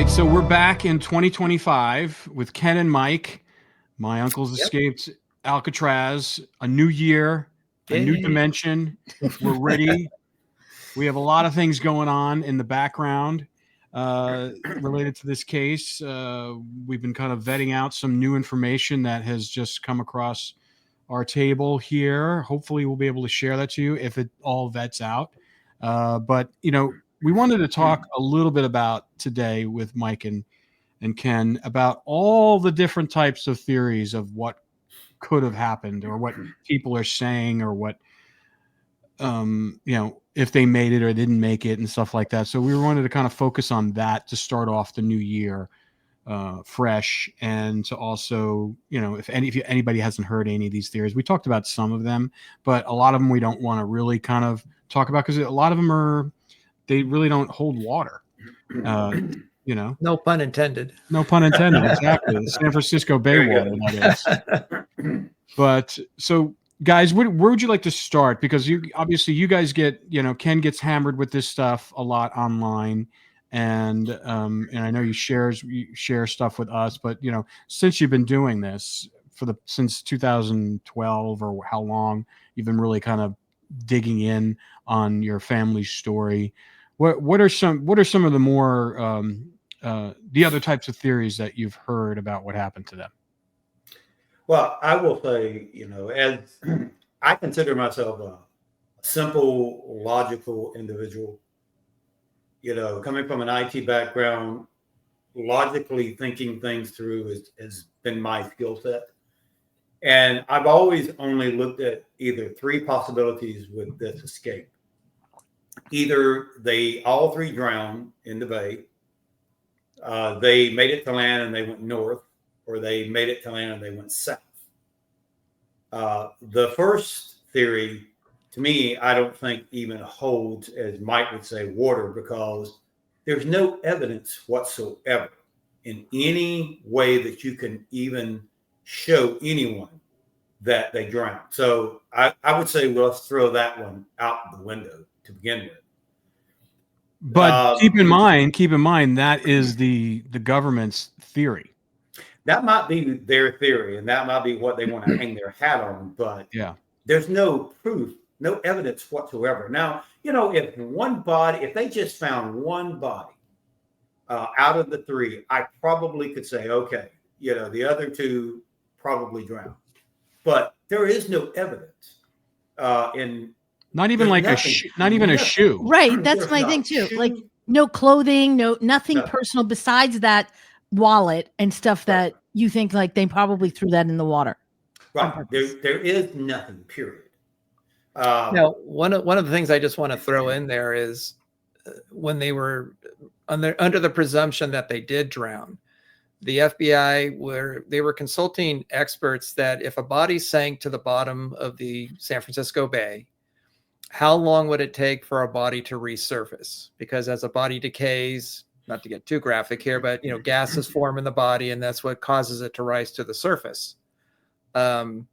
right, so we're back in 2025 with Ken and Mike. My uncle's escaped Alcatraz. A new year, a new dimension. We're ready. We have a lot of things going on in the background related to this case. We've been kind of vetting out some new information that has just come across our table here. Hopefully, we'll be able to share that to you if it all vets out. But, you know, we wanted to talk a little bit about today with Mike and Ken about all the different types of theories of what could have happened or what people are saying or what, you know, if they made it or didn't make it and stuff like that. So we wanted to kind of focus on that to start off the new year fresh, and to also, you know, if anybody hasn't heard any of these theories, we talked about some of them, but a lot of them we don't want to really kind of talk about because a lot of them they really don't hold water. You know, no pun intended. No pun intended. Exactly. The San Francisco Bay water, that is. But so, guys, where would you like to start? Because you guys get, you know, Ken gets hammered with this stuff a lot online, and I know you share stuff with us. But you know, since you've been doing this since 2012 or how long you've been really kind of digging in on your family's story, what are some of the more the other types of theories that you've heard about what happened to them? Well, I will say, you know, as I consider myself a simple, logical individual, you know, coming from an IT background, logically thinking things through has been my skill set. And I've always only looked at either three possibilities with this escape. Either they all three drowned in the bay, they made it to land and they went north, or they made it to land and they went south. The first theory, to me, I don't think even holds, as Mike would say, water, because there's no evidence whatsoever in any way that you can even show anyone that they drowned. So I would say, well, let's throw that one out the window to begin with. But keep in mind that is the government's theory. That might be their theory, and that might be what they want to hang their hat on. But yeah, there's no proof, no evidence whatsoever. Now, you know, if they just found one body out of the three, I probably could say, okay, you know, the other two probably drowned. But there is no evidence not even like a shoe. Right. That's my thing too. Like no clothing, nothing personal besides that wallet and stuff that you think like they probably threw that in the water. Right. There is nothing, period. Now, one of the things I just want to throw in there is when they were under the presumption that they did drown, the FBI were consulting experts that if a body sank to the bottom of the San Francisco Bay, how long would it take for a body to resurface? Because as a body decays, not to get too graphic here, but you know, gases form in the body, and that's what causes it to rise to the surface. And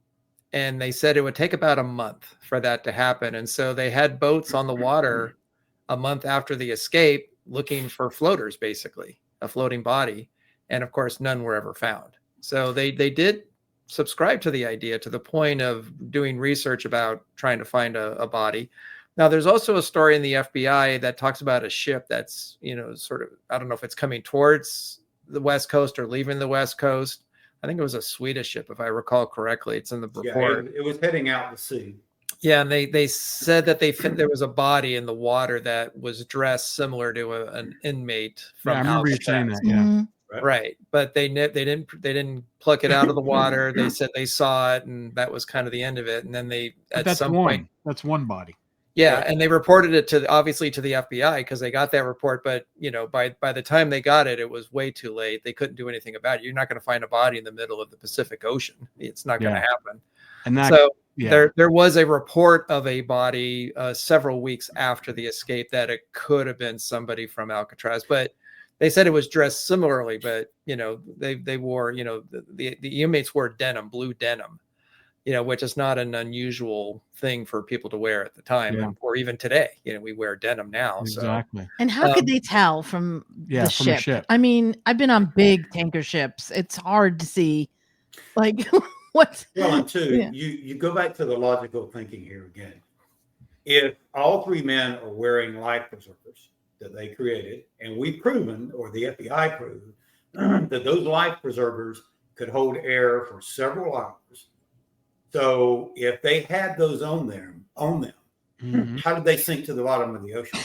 they said it would take about a month for that to happen. And so they had boats on the water a month after the escape looking for floaters, basically, a floating body. And of course, none were ever found. So they did subscribe to the idea to the point of doing research about trying to find a body. Now, there's also a story in the FBI that talks about a ship that's, you know, sort of, I don't know if it's coming towards the West Coast or leaving the West Coast. I think it was a Swedish ship, if I recall correctly. It's in the report. Yeah, it was heading out to sea. Yeah, and they said that there was a body in the water that was dressed similar to an inmate from I remember you saying that. Yeah. Mm-hmm. Right, but they didn't pluck it out of the water. They said they saw it, and that was kind of the end of it. And then that's one body. Yeah, right. And they reported it obviously to the FBI because they got that report. But you know, by the time they got it, it was way too late. They couldn't do anything about it. You're not going to find a body in the middle of the Pacific Ocean. It's not going to happen. And there was a report of a body several weeks after the escape that it could have been somebody from Alcatraz, but they said it was dressed similarly, but you know, they wore, you know, the inmates wore denim, blue denim. which is not an unusual thing for people to wear at the time, or even today. We wear denim now. Exactly. So, and how could they tell from the from a ship? ship? I mean, I've been on big tanker ships. It's hard to see, like, what's. Well, and two, you go back to the logical thinking here again. If all three men are wearing life preservers that they created, and we've proven, or the FBI proved, that those life preservers could hold air for several hours. So if they had those on them, how did they sink to the bottom of the ocean?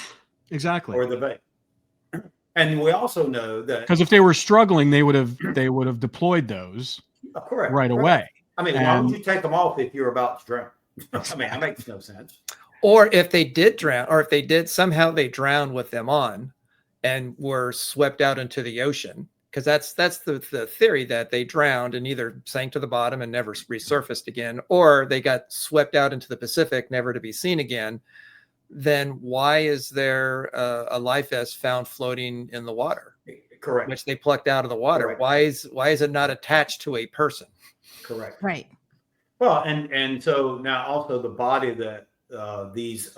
Exactly. Or the bay? And we also know that, because if they were struggling, they would have deployed those right away. I mean, why would you take them off if you're about to drown? I mean, that makes no sense. Or if they did drown, or if they did somehow they drowned with them on and were swept out into the ocean, because that's the theory, that they drowned and either sank to the bottom and never resurfaced again, or they got swept out into the Pacific, never to be seen again. Then why is there a life vest found floating in the water? Correct. Which they plucked out of the water. Correct. Why is it not attached to a person? Correct. Right. Well, and so now also the body that these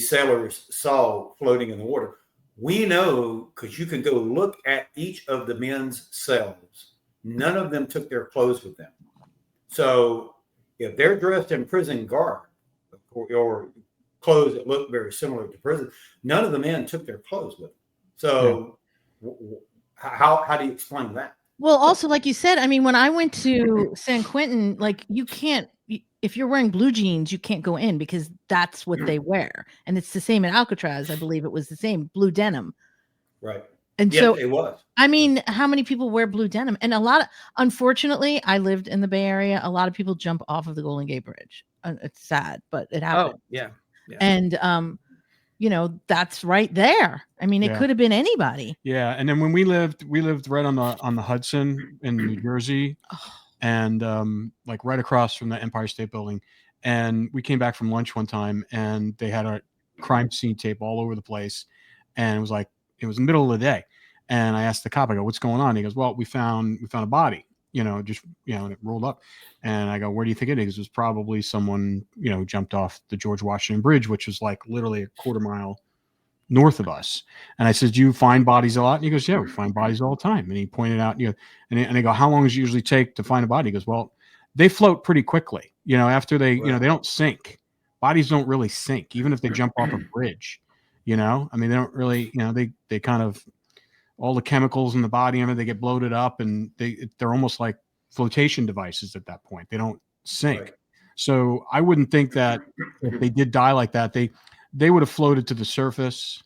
sailors saw floating in the water, we know, because you can go look at each of the men's cells. None of them took their clothes with them. So if they're dressed in prison garb or clothes that look very similar to prison, none of the men took their clothes with them. So how do you explain that? Well, also, like you said, I mean, when I went to San Quentin, like, you can't, if you're wearing blue jeans, you can't go in because that's what they wear. And it's the same at Alcatraz. I believe it was the same, blue denim. Right. And Yes, so it was. I mean, how many people wear blue denim? And unfortunately, I lived in the Bay Area. A lot of people jump off of the Golden Gate Bridge. It's sad, but it happens. Oh, yeah. And, that's right there. I mean, it could have been anybody. Yeah. And then when we lived right on the Hudson in New Jersey, and like right across from the Empire State Building. And we came back from lunch one time, and they had a crime scene tape all over the place. And it was in the middle of the day. And I asked the cop, I go, "What's going on?" He goes, "Well, we found a body, and it rolled up." And I go, "Where do you think it is?" It was probably someone, jumped off the George Washington Bridge, which was like literally a quarter mile north of us. And I said, "Do you find bodies a lot?" And he goes, "Yeah, we find bodies all the time." And he pointed out, and I go, "How long does it usually take to find a body?" He goes, "Well, they float pretty quickly. After they, they don't sink. Bodies don't really sink, even if they jump off a bridge. I mean, they don't really, they kind of, all the chemicals in the body, they get bloated up, and they're almost like flotation devices at that point. They don't sink." Right. So I wouldn't think that if they did die like that, they would have floated to the surface.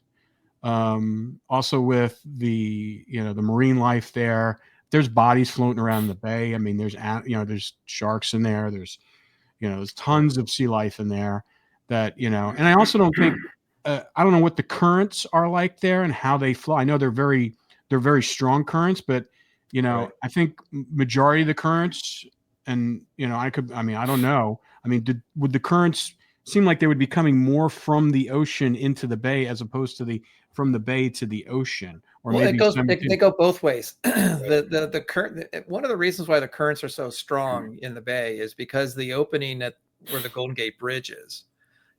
Also with the marine life there's bodies floating around in the bay. I mean, there's sharks in there. There's tons of sea life in there that, and I also don't think, I don't know what the currents are like there and how they flow. I know they're very strong currents, but I think majority of the currents, and I don't know. I mean, would the currents seem like they would be coming more from the ocean into the bay as opposed to from the bay to the ocean? Or maybe they go both ways. The current, one of the reasons why the currents are so strong in the bay is because the opening where the Golden Gate Bridge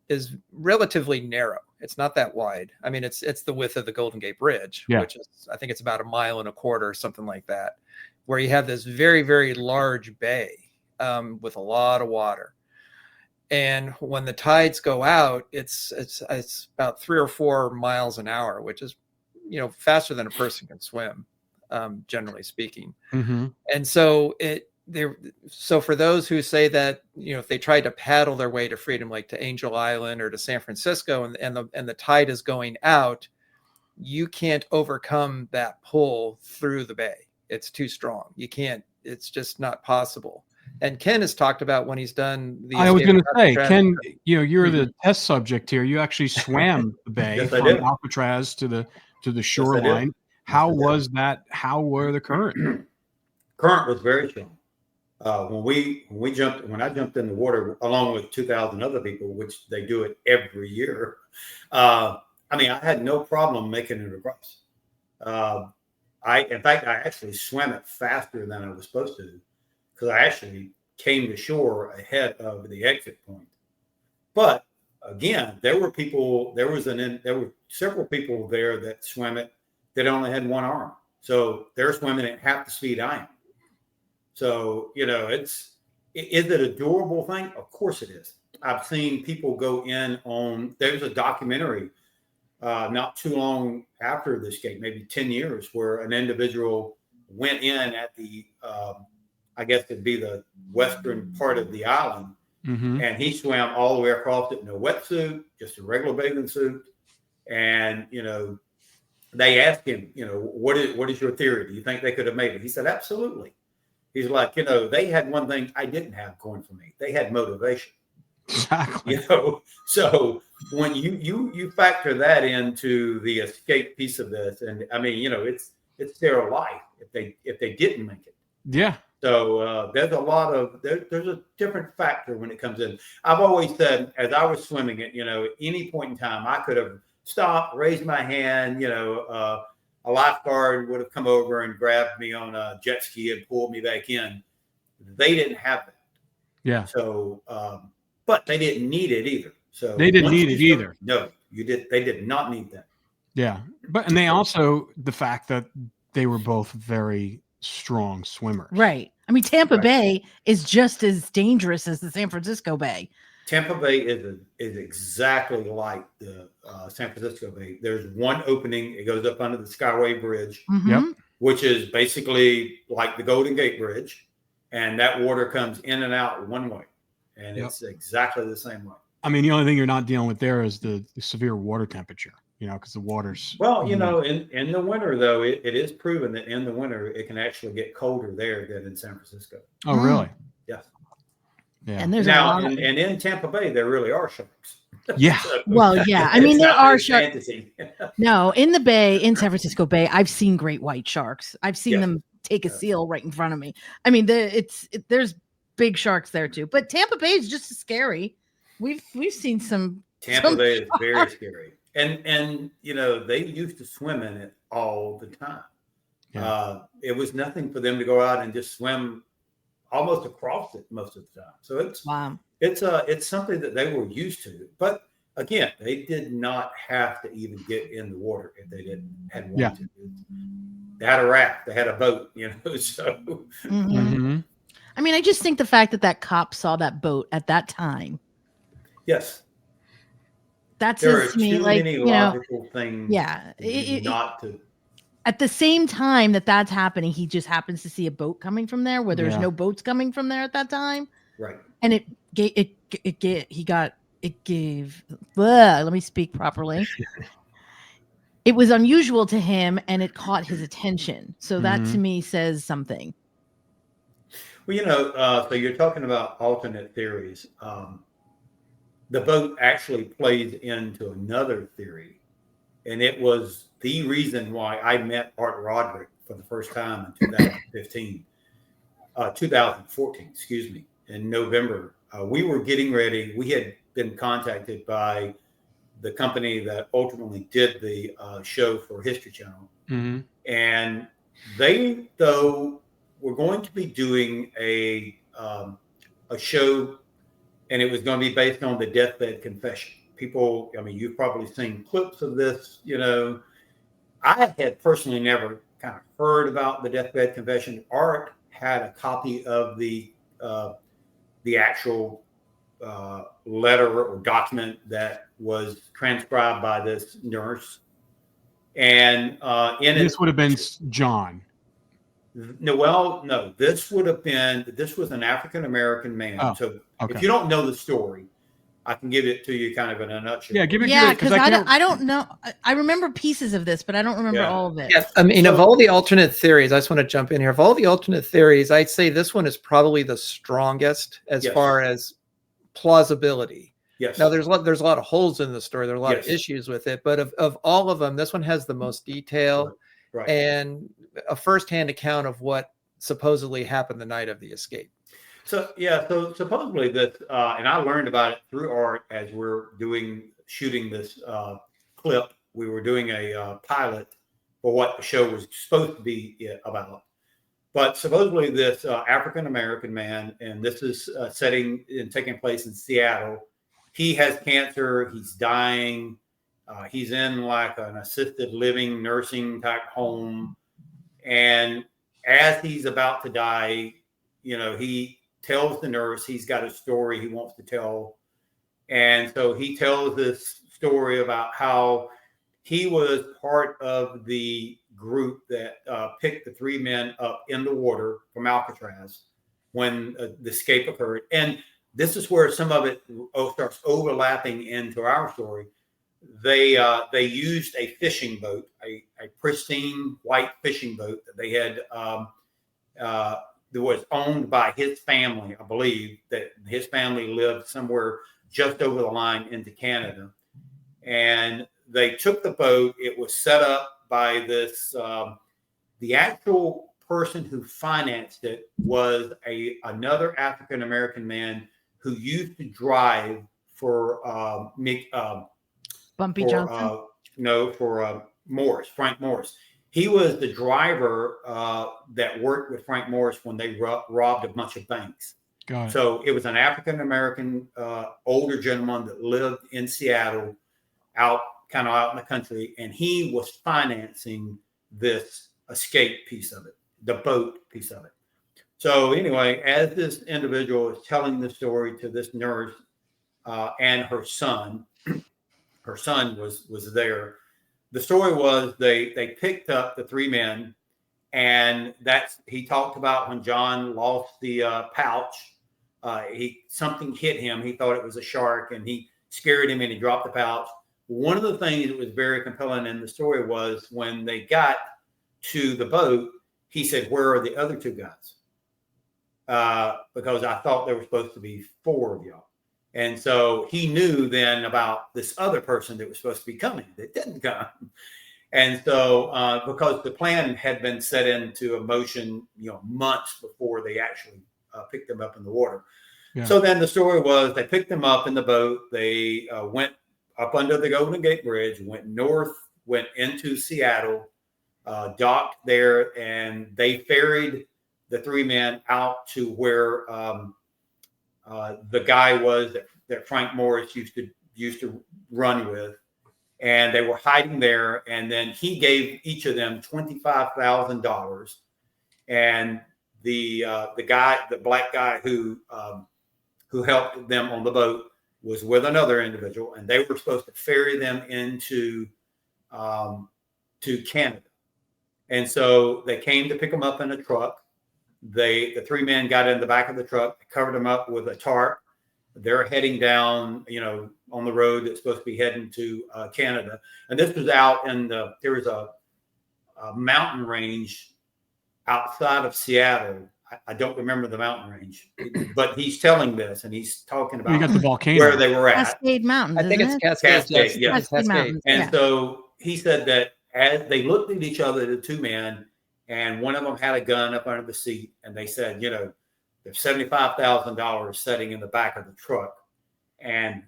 is relatively narrow. It's not that wide. I mean, it's the width of the Golden Gate Bridge, which is, I think it's about 1.25 miles or something like that, where you have this very, very large bay with a lot of water. And when the tides go out, it's about 3 or 4 miles an hour, which is, faster than a person can swim, generally speaking. Mm-hmm. And so so for those who say that, if they tried to paddle their way to freedom, like to Angel Island or to San Francisco, and the tide is going out, you can't overcome that pull through the bay. It's too strong. You can't. It's just not possible. And Ken has talked about when he's done the. I was going to say, Ken, you're the test subject here. You actually swam the bay from Alcatraz to the shoreline. How was that? How were the current? Current was very strong. When I jumped in the water along with 2,000 other people, which they do it every year. I had no problem making it across. In fact, I actually swam it faster than I was supposed to, because I actually came to shore ahead of the exit point. But again, there were several people there that swam it that only had one arm. So they're swimming at half the speed I am. So, is it a durable thing? Of course it is. I've seen people go in there's a documentary not too long after the escape, maybe 10 years, where an individual went in at the, I guess it'd be the western part of the island, and he swam all the way across it in a wetsuit, just a regular bathing suit. And, they asked him, what is your theory? Do you think they could have made it? He said, absolutely. He's like, they had one thing I didn't have going for me. They had motivation. Exactly. So when you factor that into the escape piece of this, and I mean, it's their life if they didn't make it. Yeah. So there's a different factor when it comes in. I've always said, as I was swimming it, at any point in time, I could have stopped, raised my hand, a lifeguard would have come over and grabbed me on a jet ski and pulled me back in. They didn't have that. Yeah. So, but they didn't need it either. So they didn't need it either. No, they did not need that. Yeah. And they also, the fact that they were both very strong swimmers. Right. I mean, Tampa Bay is just as dangerous as the San Francisco Bay. Tampa Bay is exactly like the San Francisco Bay. There's one opening. It goes up under the Skyway Bridge, which is basically like the Golden Gate Bridge. And that water comes in and out one way. And it's exactly the same way. I mean, the only thing you're not dealing with there is the severe water temperature, because the water's... Well, in the winter, though, it is proven that in the winter, it can actually get colder there than in San Francisco. Oh, really? Yes. Yeah. And there's and in Tampa Bay, there really are sharks. Yeah. So, well, yeah. I mean, there are sharks. Fantasy. No, in the Bay, in San Francisco Bay, I've seen great white sharks. I've seen them take a seal right in front of me. I mean, there's big sharks there too. But Tampa Bay is just as scary. We've seen some. Tampa Bay is very scary, and they used to swim in it all the time. Yeah. It was nothing for them to go out and just swim almost across it most of the time. So it's something that they were used to. But again, they did not have to even get in the water if they didn't had wanted to. They had a raft, they had a boat, so. I mean, I just think the fact that cop saw that boat at that time. Yes. That there says are to me, too like, many logical things. Yeah. Not to. At the same time that's happening, he just happens to see a boat coming from there where there's no boats coming from there at that time. Right. And let me speak properly. It was unusual to him and it caught his attention. So that to me says something. Well, so you're talking about alternate theories. The boat actually plays into another theory. And it was the reason why I met Art Roderick for the first time in 2014, excuse me, in November. We were getting ready. We had been contacted by the company that ultimately did the show for History Channel. And they, though, were going to be doing a show, and it was going to be based on the deathbed confession. People, I mean, you've probably seen clips of this, I had personally never kind of heard about the deathbed confession. Art had a copy of the actual letter or document that was transcribed by this nurse. And this would have been John. No, this was an African-American man. Oh, so okay. If you don't know the story, I can give it to you kind of in a nutshell. Yeah, give it. Yeah, because I don't know. I remember pieces of this, but I don't remember all of it. Yeah, I mean, of all the alternate theories, I just want to jump in here. Of all the alternate theories, I'd say this one is probably the strongest as far as plausibility. Yes. Now, there's a lot of holes in the story. There are a lot of issues with it, but of all of them, this one has the most detail and a firsthand account of what supposedly happened the night of the escape. So supposedly this, and I learned about it through Art as we're shooting this clip. We were doing a pilot for what the show was supposed to be about. But supposedly this African-American man, and this is taking place in Seattle, he has cancer. He's dying. He's in like an assisted living nursing type home. And as he's about to die, he tells the nurse he's got a story he wants to tell. And so he tells this story about how he was part of the group that picked the 3 men up in the water from Alcatraz when the escape occurred. And this is where some of it starts overlapping into our story. They used a fishing boat, a pristine white fishing boat that they had that was owned by his family. I believe that his family lived somewhere just over the line into Canada. And they took the boat. It was set up by this, the actual person who financed it was another African-American man who used to drive for Bumpy Johnson? For Frank Morris. He was the driver that worked with Frank Morris when they robbed a bunch of banks. Got it. So it was an African-American older gentleman that lived in Seattle, kind of out in the country, and he was financing this escape piece of it, the boat piece of it. So anyway, as this individual is telling the story to this nurse and her son was there. The story was they picked up the 3 men, and he talked about when John lost the pouch. Something hit him. He thought it was a shark, and he scared him, and he dropped the pouch. One of the things that was very compelling in the story was when they got to the boat, he said, "Where are the other 2 guys?" Because I thought there were supposed to be 4 of y'all. And so he knew then about this other person that was supposed to be coming that didn't come. And so because the plan had been set into motion, months before they actually picked them up in the water. Yeah. So then the story was they picked them up in the boat. They went up under the Golden Gate Bridge, went north, went into Seattle, docked there, and they ferried the 3 men out to where the guy was that Frank Morris used to run with, and they were hiding there. And then he gave each of them $25,000, and the black guy who helped them on the boat was with another individual, and they were supposed to ferry them into to Canada. And so they came to pick them up in a truck. The 3 men got in the back of the truck, covered them up with a tarp. They're heading down, on the road that's supposed to be heading to Canada. And this was out in there was a mountain range outside of Seattle. I don't remember the mountain range, but he's telling this, and he's talking about you got the volcano where they were at. Cascade Mountains. I think it's Cascade. Yeah. Cascade Mountains. And so he said that as they looked at each other, the 2 men, and one of them had a gun up under the seat, and they said, there's $75,000 sitting in the back of the truck, and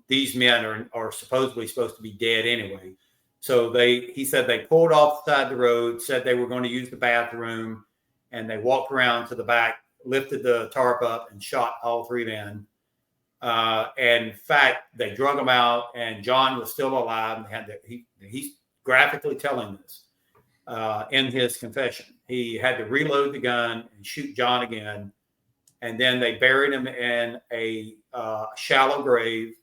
these men are supposedly supposed to be dead anyway. So he said they pulled off the side of the road, said they were going to use the bathroom, and they walked around to the back, lifted the tarp up, and shot all 3 men. And in fact, they drug them out, and John was still alive. And he's graphically telling this in his confession. He had to reload the gun and shoot John again. And then they buried him in a shallow grave.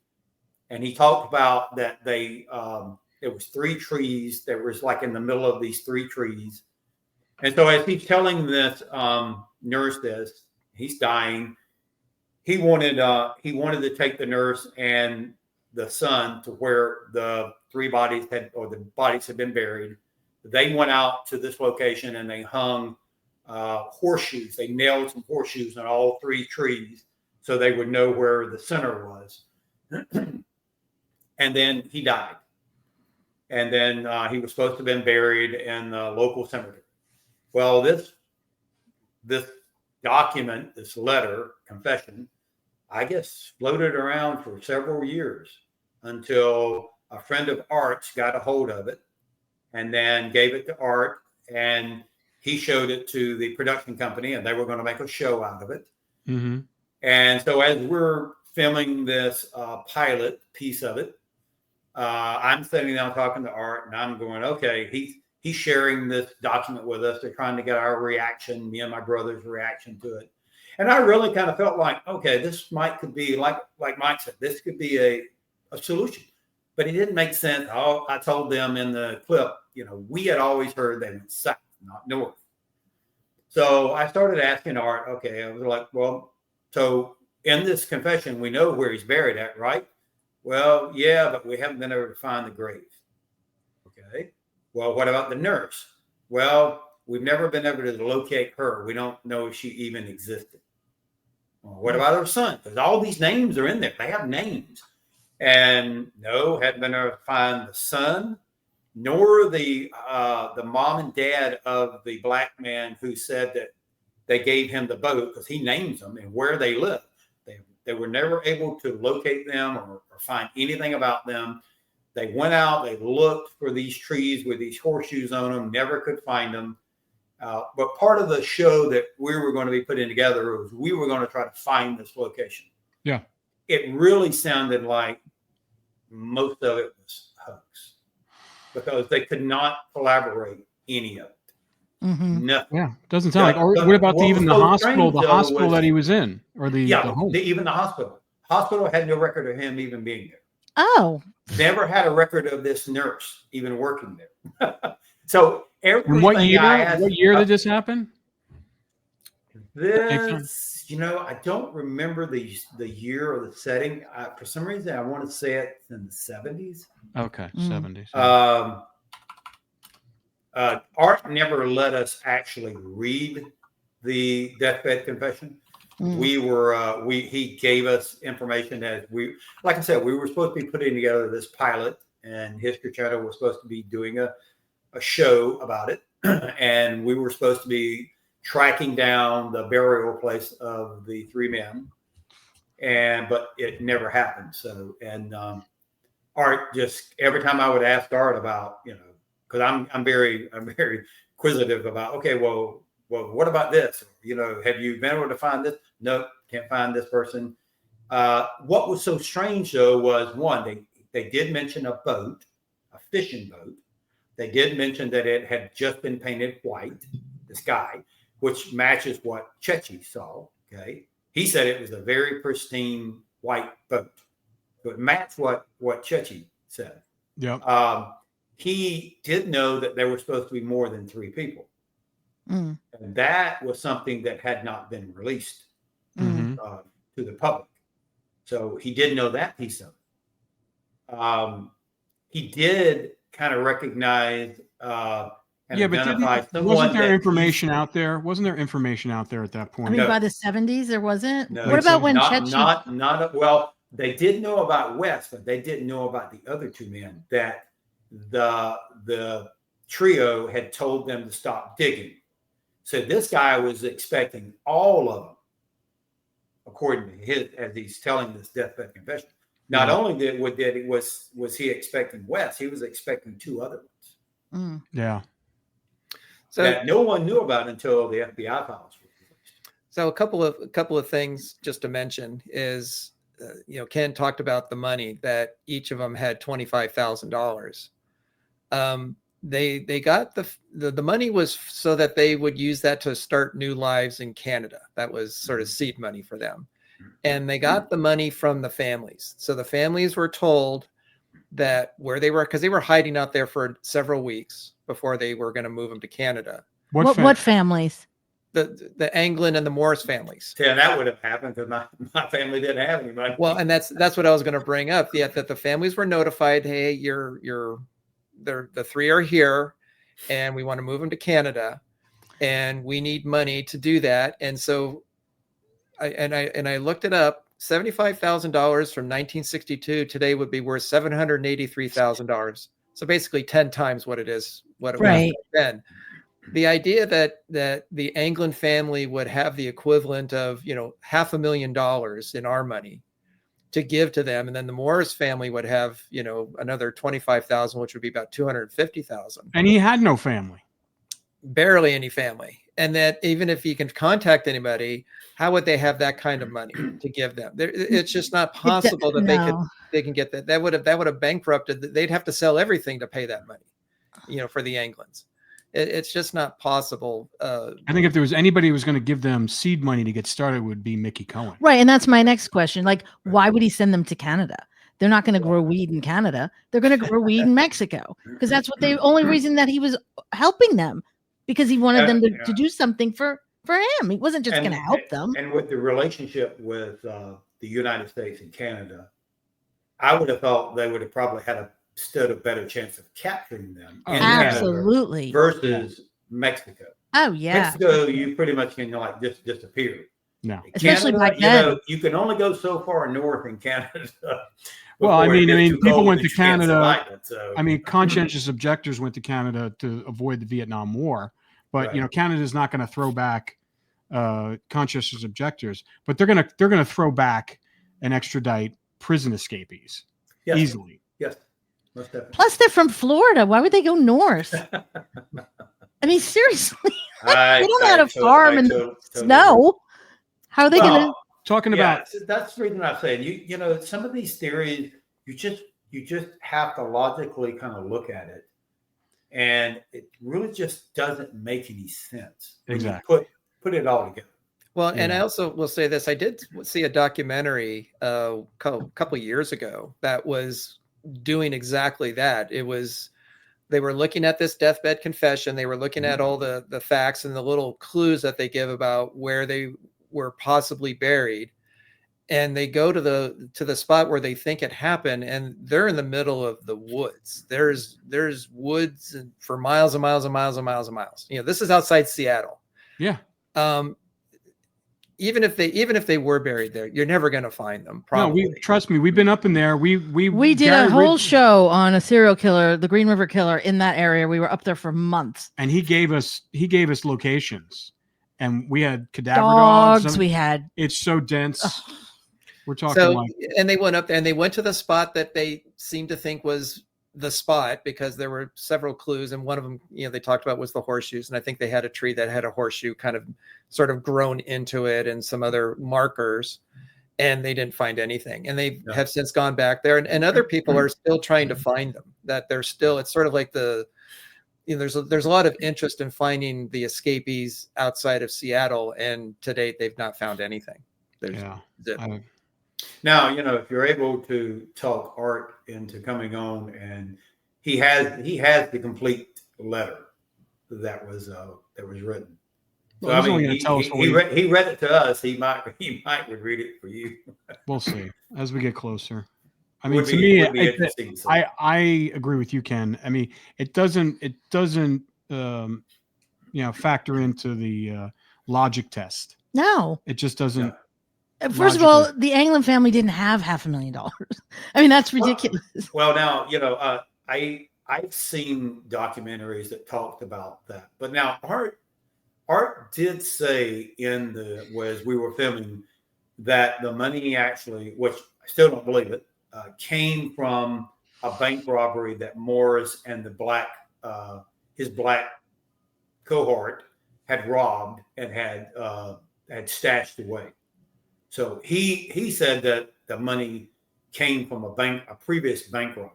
And he talked about that there was 3 trees that was like in the middle of these 3 trees. And so as he's telling this nurse this, he's dying. He wanted to take the nurse and the son to where the bodies had been buried. They went out to this location and they hung horseshoes. They nailed some horseshoes on all 3 trees so they would know where the center was. And then he died. And then he was supposed to have been buried in the local cemetery. Well, this document, this letter, confession, I guess floated around for several years until a friend of Art's got a hold of it and then gave it to Art. And he showed it to the production company, and they were going to make a show out of it. Mm-hmm. And so as we're filming this pilot piece of it, I'm sitting down talking to Art, and I'm going, okay, he's sharing this document with us. They're trying to get our reaction, me and my brother's reaction to it. And I really kind of felt like, okay, this could be like Mike said, this could be a solution. But it didn't make sense. I told them in the clip, we had always heard they went south, not north. So I started asking Art, okay, I was like, well, so in this confession, we know where he's buried at, right? Well, yeah, but we haven't been able to find the grave. Okay. Well, what about the nurse? Well, we've never been able to locate her. We don't know if she even existed. Well, what about her son? Because all these names are in there. They have names. And no, hadn't been able to find the son, nor the mom and dad of the black man who said that they gave him the boat, because he names them and where they live. They were never able to locate them or find anything about them. They went out, they looked for these trees with these horseshoes on them, never could find them. But part of the show that we were going to be putting together was we were going to try to find this location. Yeah. It really sounded like most of it was hoax, because they could not collaborate any of it. Mm-hmm. Nothing. Yeah, doesn't sound like. Or what about even the hospital? The hospital that he was in, or the home? Even the hospital. Hospital had no record of him even being there. Oh, Never had a record of this nurse even working there. So everything. And what year did this happen? This, I don't remember the year or the setting. For some reason, I want to say it's in the 70s. Okay, 70s. Art never let us actually read the deathbed confession. He gave us information that like I said, we were supposed to be putting together this pilot, and History Channel was supposed to be doing a show about it. And we were supposed to be tracking down the burial place of the three men. But it never happened. So, Art just, every time I would ask Art about, because I'm very inquisitive about, okay, well, what about this? Have you been able to find this? Nope, can't find this person. What was so strange though was, one, they did mention a boat, a fishing boat. They did mention that it had just been painted white, the sky, which matches what Chechi saw. Okay, he said it was a very pristine white boat, so it matched what Chechi said. Yeah. He did know that there were supposed to be more than 3 people. And that was something that had not been released to the public. So he did know that piece of it. He did kind of recognize and identify someone. Wasn't there information out there? Wasn't there information out there at that point? I mean, by the 70s, there wasn't. No, what about when Chechi? Well, they did know about West, but they didn't know about the other 2 men that the trio had told them to stop digging. So this guy was expecting all of them, according to his, as he's telling this deathbed confession. Not only was he expecting West, he was expecting 2 other ones. Yeah. So that no one knew about until the FBI files were released. So a couple of things just to mention is, Ken talked about the money that each of them had $25,000. They got the money was so that they would use that to start new lives in Canada. That was sort of seed money for them. And they got the money from the families. So the families were told that where they were, because they were hiding out there for several weeks before they were going to move them to Canada. What families? The Anglin and the Morris families. Yeah, that would have happened because my family didn't have any money. Well, and that's what I was going to bring up. Yeah, that the families were notified, hey, the 3 are here, and we want to move them to Canada, and we need money to do that. And so, I looked it up. $75,000 from 1962 today would be worth $783,000. So basically 10 times what it was then. The idea that the Anglin family would have the equivalent of, $500,000 in our money to give to them, and then the Morris family would have, another $25,000, which would be about $250,000. And he had no family. barely any family. And that even if you can contact anybody, how would they have that kind of money to give them? It's just not possible that they can get that. That would have bankrupted. They'd have to sell everything to pay that money, for the Anglins. It's just not possible. I think if there was anybody who was going to give them seed money to get started, it would be Mickey Cohen. Right. And that's my next question. Like, why would he send them to Canada? They're not going to grow weed in Canada. They're going to grow weed in Mexico, because that's what the only reason that he was helping them, because he wanted them to do something for him. He wasn't just going to help them. And with the relationship with the United States and Canada, I would have thought they would have probably stood a better chance of capturing them in Absolutely. Canada versus Mexico. Oh yeah, Mexico, you pretty much can just disappear. No, especially Canada, back then. You can only go so far north in Canada. Well, I mean, people went to Canada. So. I mean, conscientious objectors went to Canada to avoid the Vietnam War, but Canada's not going to throw back conscientious objectors, but they're going to throw back and extradite prison escapees easily. Yes. Most definitely. Plus, they're from Florida. Why would they go north? I mean, seriously, they don't know how to farm in snow. How are they going to? Talking about that's the reason I'm saying you some of these theories you just have to logically kind of look at it, and it really just doesn't make any sense. Exactly. Put it all together. Well, and I also will say this: I did see a documentary a couple years ago that was doing exactly that. They were looking at this deathbed confession. They were looking at all the facts and the little clues that they give about where they were possibly buried, and they go to the spot where they think it happened, and they're in the middle of the woods. There's woods for miles and miles and miles and miles and miles. This is outside Seattle. Yeah. Even if they were buried there, you're never going to find them. Probably. No, trust me. We've been up in there. We did a whole show on a serial killer, the Green River Killer, in that area. We were up there for months, and he gave us locations. And we had cadaver dogs. It's so dense. Ugh. We're talking and they went up there and they went to the spot that they seemed to think was the spot, because there were several clues. And one of them, they talked about was the horseshoes. And I think they had a tree that had a horseshoe kind of sort of grown into it and some other markers, and they didn't find anything. And they have since gone back there, and other people are still trying to find them. That they're still, it's sort of like there's a lot of interest in finding the escapees outside of Seattle, and to date they've not found anything. Now, if you're able to talk Art into coming on, and he has the complete letter that was written. So well, he read it to us. He might read it for you. We'll see as we get closer. I mean, to me, I agree with you, Ken. I mean, it doesn't factor into the logic test. No, it just doesn't. First of all, the Anglin family didn't have $500,000. I mean, that's ridiculous. Well, now I've seen documentaries that talked about that, but now Art did say as we were filming, that the money actually, which I still don't believe it, came from a bank robbery that Morris and his black cohort had robbed and had stashed away. So he said that the money came from a previous bank robbery.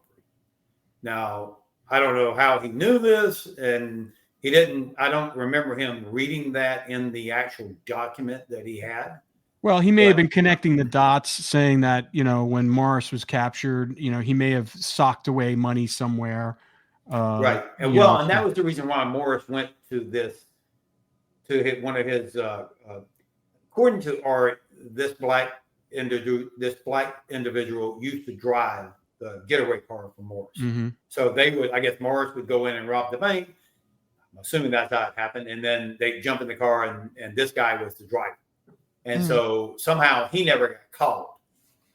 Now, I don't know how he knew this, and I don't remember him reading that in the actual document that he had. Well, he may have been connecting the dots, saying that, when Morris was captured, he may have socked away money somewhere. Right. And that was the reason why Morris went to one of his, according to Art, this black individual used to drive the getaway car for Morris. Mm-hmm. So Morris would go in and rob the bank. I'm assuming that's how it happened. And then they jump in the car, and this guy was the driver. And so somehow he never got caught,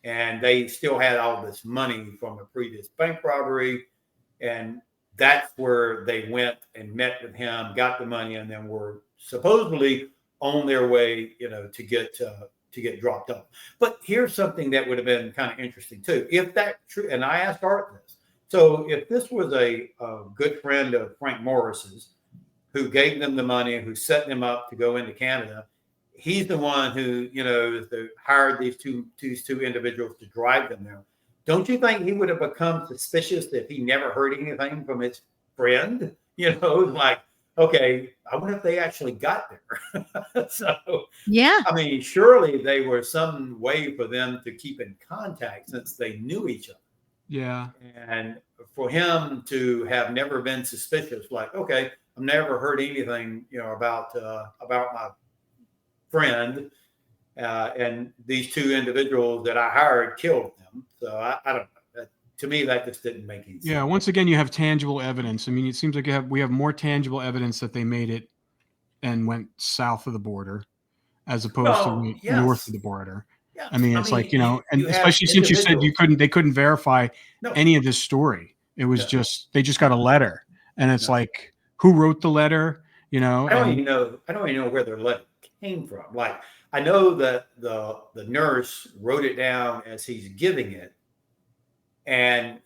and they still had all this money from a previous bank robbery. And that's where they went and met with him, got the money, and then were supposedly on their way, to get dropped off. But here's something that would have been kind of interesting too. If that's true, and I asked Art this. So if this was a good friend of Frank Morris's, who gave them the money, who set them up to go into Canada. He's the one who, hired these two individuals to drive them there. Don't you think he would have become suspicious if he never heard anything from his friend? Like, okay, I wonder if they actually got there. So, yeah, I mean, surely they were some way for them to keep in contact since they knew each other. Yeah. And for him to have never been suspicious, like, okay, I've never heard anything, about my friend, and these two individuals that I hired killed them. So I don't know. To me, that just didn't make any sense. Yeah. Once again, you have tangible evidence. I mean, it seems like we have more tangible evidence that they made it and went south of the border as opposed to north of the border. Yeah. I mean, it's like, and you especially since you said they couldn't verify No. any of this story. It was just, they just got a letter, and it's like, who wrote the letter? I don't even know where their letter came from. Like, I know that the nurse wrote it down as he's giving it, and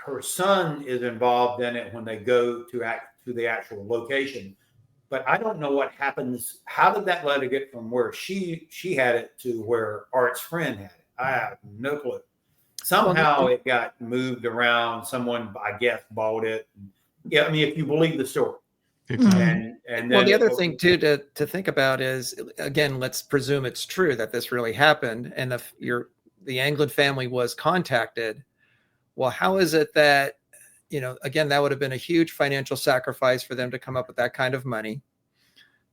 her son is involved in it when they go to the actual location. But I don't know what happens. How did that letter get from where she had it to where Art's friend had it? I have no clue. Somehow it got moved around. Someone, I guess, bought it. Yeah, I mean, if you believe the story. Exactly. And then the other thing too to think about is, again, let's presume it's true that this really happened, and the Anglin family was contacted. Well, how is it that, again, that would have been a huge financial sacrifice for them to come up with that kind of money.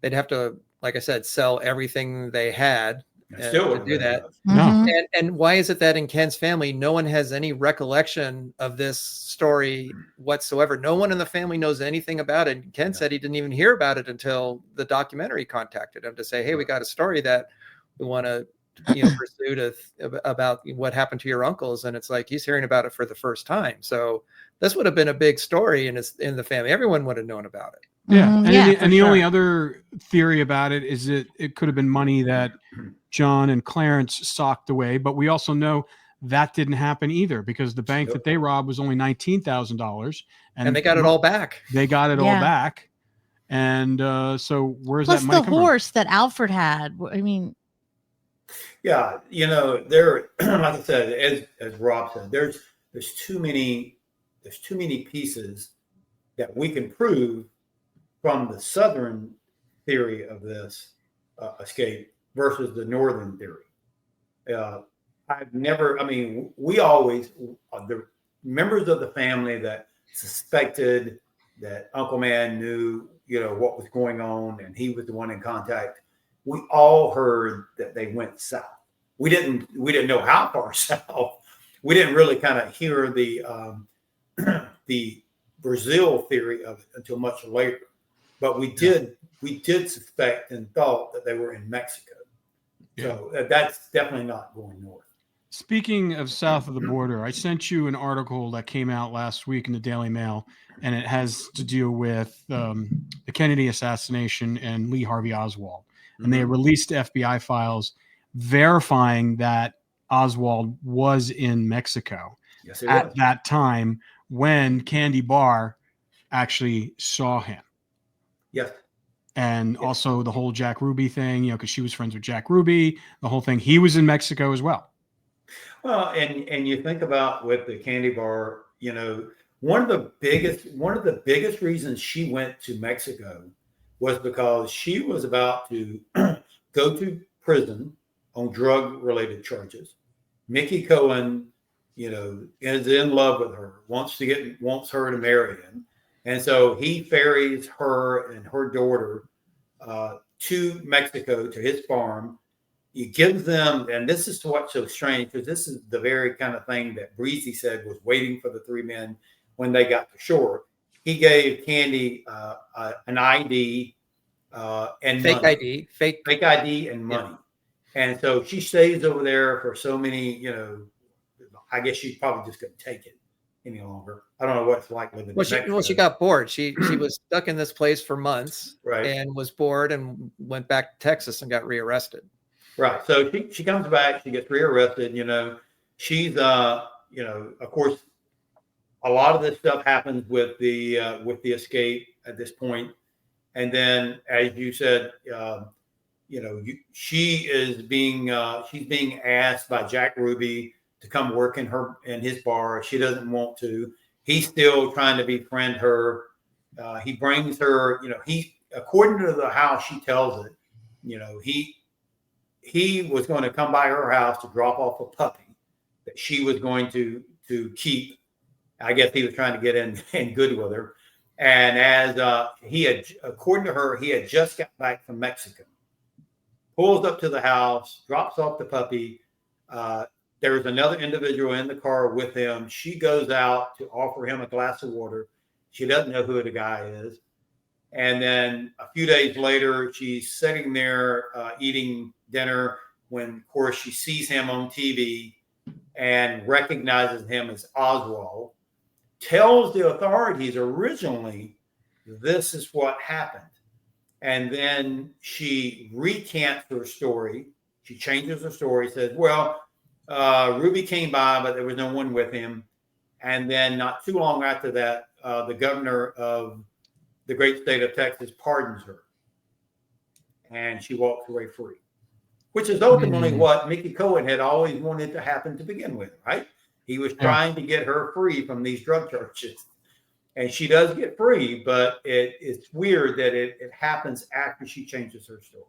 They'd have to, like I said, sell everything they had to do that. No. And why is it that in Ken's family, no one has any recollection of this story whatsoever? No one in the family knows anything about it. Ken said he didn't even hear about it until the documentary contacted him to say, hey, we got a story that we want to pursue about what happened to your uncles. And it's like, he's hearing about it for the first time. So this would have been a big story in the family. Everyone would have known about it. Yeah. And the only other theory about it is that it could have been money that John and Clarence socked away, but we also know that didn't happen either, because the bank that they robbed was only $19,000, and they got it all back. They got it all back. And so where's that money come from? Plus the horse that Alfred had. I mean, yeah, there, like I said, as Rob said, there's too many pieces that we can prove from the Southern theory of this escape versus the Northern theory. We always, the members of the family that suspected that Uncle Man knew, what was going on, and he was the one in contact, we all heard that they went south. We didn't know how far south. We didn't really kind of hear the Brazil theory of it until much later. But we did suspect and thought that they were in Mexico. Yeah. So that's definitely not going north. Speaking of south of the border, I sent you an article that came out last week in the Daily Mail, and it has to do with the Kennedy assassination and Lee Harvey Oswald. And they released FBI files verifying that Oswald was in Mexico at that time when Candy Barr actually saw him. Yes. And also the whole Jack Ruby thing, because she was friends with Jack Ruby, the whole thing. He was in Mexico as well. Well, and you think about with the Candy Barr, one of the biggest reasons she went to Mexico was because she was about to go to prison on drug-related charges. Mickey Cohen, is in love with her, wants her to marry him. And so he ferries her and her daughter to Mexico, to his farm. He gives them, and this is what's so strange, because this is the very kind of thing that Breezy said was waiting for the three men when they got to shore. He gave Candy an ID and fake money. ID, fake ID and money. Yeah. And so she stays over there for so many, I guess she probably just couldn't take it any longer. I don't know what it's like living in Mexico. She got bored. She was stuck in this place for months, right, and was bored and went back to Texas and got rearrested. Right. So she comes back, she gets rearrested, she's of course a lot of this stuff happens with the escape at this point. And then, as you said, she's being asked by Jack Ruby to come work in his bar. She doesn't want to. He's still trying to befriend her. He brings her. According to how she tells it, he was going to come by her house to drop off a puppy that she was going to keep. I guess he was trying to get in good with her. And as according to her, he had just got back from Mexico. Pulls up to the house, drops off the puppy. There was another individual in the car with him. She goes out to offer him a glass of water. She doesn't know who the guy is. And then a few days later, she's sitting there eating dinner when, of course, she sees him on TV and recognizes him as Oswald. Tells the authorities originally this is what happened. And then she recants her story. She changes her story, says, well, Ruby came by, but there was no one with him. And then not too long after that, the governor of the great state of Texas pardons her. And she walks away free, which is ultimately what Mickey Cohen had always wanted to happen to begin with, right? He was trying to get her free from these drug charges. And she does get free, but it's weird that it happens after she changes her story.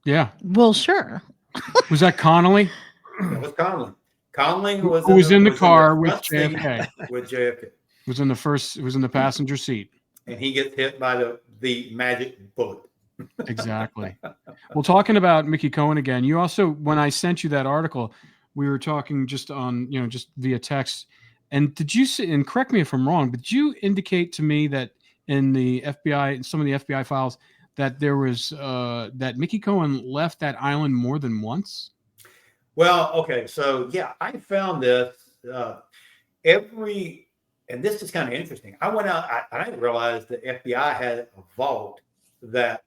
Yeah. Well, sure. Was that Connolly? That was Conlon. Conlon was Who was in the car with front seat JFK. With JFK. Was in the passenger seat. And he gets hit by the magic bullet. Exactly. Well, talking about Mickey Cohen again, you also, when I sent you that article, we were talking just on, just via text. And did you say, and correct me if I'm wrong, but did you indicate to me that in the FBI, in some of the FBI files, that there was, that Mickey Cohen left that island more than once? Well, okay. So, yeah, I found this and this is kind of interesting. I went out, I didn't realize the FBI had a vault that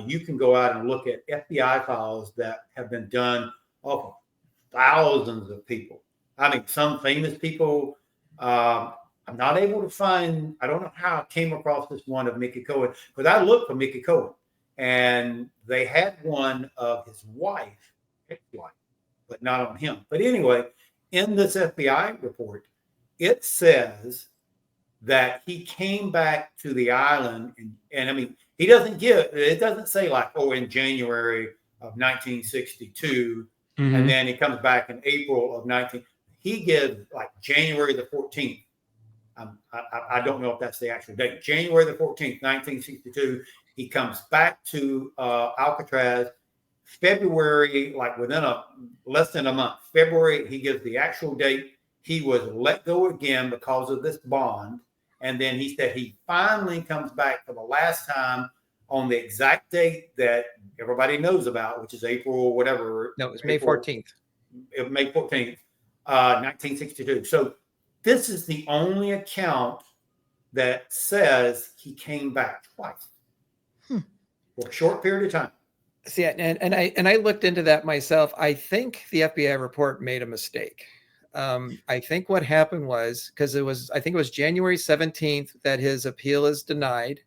you can go out and look at FBI files that have been done off of thousands of people. I mean, some famous people. I'm not able to find, I don't know how I came across this one of Mickey Cohen, because I looked for Mickey Cohen and they had one of his wife, ex-wife, but not on him. But anyway, in this FBI report, it says that he came back to the island and I mean, it doesn't say like, in January of 1962, and then he comes back in April of 19. He gives like January the 14th. I don't know if that's the actual date. January the 14th, 1962. He comes back to Alcatraz. February, like within less than a month. February, he gives the actual date. He was let go again because of this bond. And then he said he finally comes back for the last time on the exact date that everybody knows about, which is April, whatever. No, it was May 14th. May 14th, 1962. So this is the only account that says he came back twice for a short period of time. See, and I looked into that myself. I think the FBI report made a mistake. I think what happened was, because I think it was January 17th that his appeal is denied.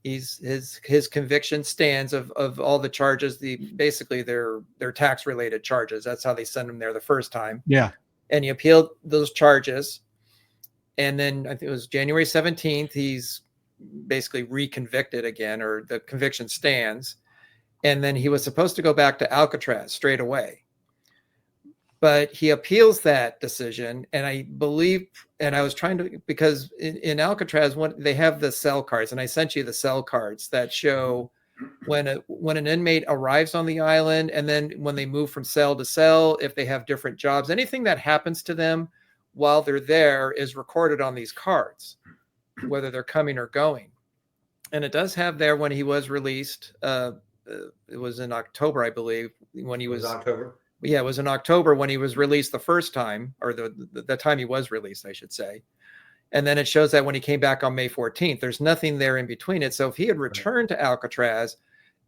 His conviction stands of all the charges, basically they're tax related charges. That's how they sent him there the first time. Yeah. And he appealed those charges. And then I think it was January 17th, he's basically reconvicted again, or the conviction stands. And then he was supposed to go back to Alcatraz straight away. But he appeals that decision. And I believe, and I was trying to, because in Alcatraz, they have the cell cards, and I sent you the cell cards that show when an inmate arrives on the island, and then when they move from cell to cell, if they have different jobs, anything that happens to them while they're there is recorded on these cards, whether they're coming or going. And it does have there when he was released. It was in October, I believe, when he was October. Yeah, it was in October when he was released the first time, or the time he was released, I should say. And then it shows that when he came back on May 14th, there's nothing there in between it. So if he had returned to Alcatraz,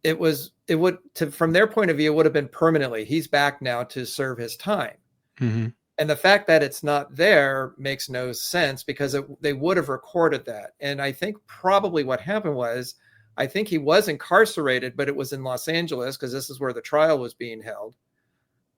from their point of view, it would have been permanently. He's back now to serve his time. Mm-hmm. And the fact that it's not there makes no sense, because they would have recorded that. And I think probably what happened was, I think he was incarcerated, but it was in Los Angeles because this is where the trial was being held.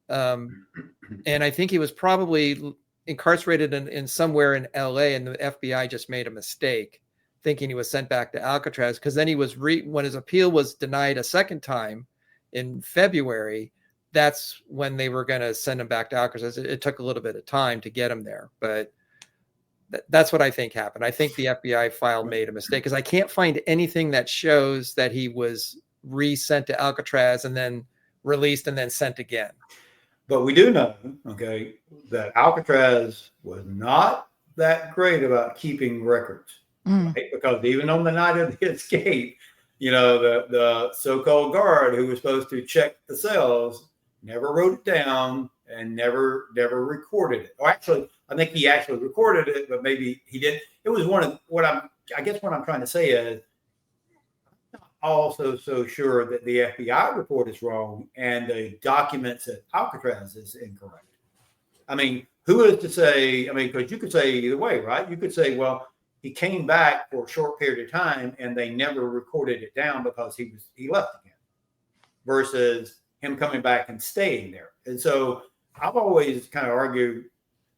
And I think he was probably incarcerated in somewhere in LA, and the FBI just made a mistake thinking he was sent back to Alcatraz, because then he was when his appeal was denied a second time in February, that's when they were going to send him back to Alcatraz. It took a little bit of time to get him there, but that's what I think happened. I think the FBI file made a mistake, because I can't find anything that shows that he was resent to Alcatraz and then released and then sent again. But we do know, okay, that Alcatraz was not that great about keeping records, right? Because even on the night of the escape, you know, the so-called guard who was supposed to check the cells never wrote it down and never recorded it. Or actually, I think he actually recorded it, but maybe he didn't. It was one of what I guess what I'm trying to say is, I'm not also so sure that the FBI report is wrong and the documents at Alcatraz is incorrect. I mean, who is to say? I mean, because you could say either way, right? You could say, well, he came back for a short period of time and they never recorded it down because he left again, versus him coming back and staying there. And so I've always kind of argued,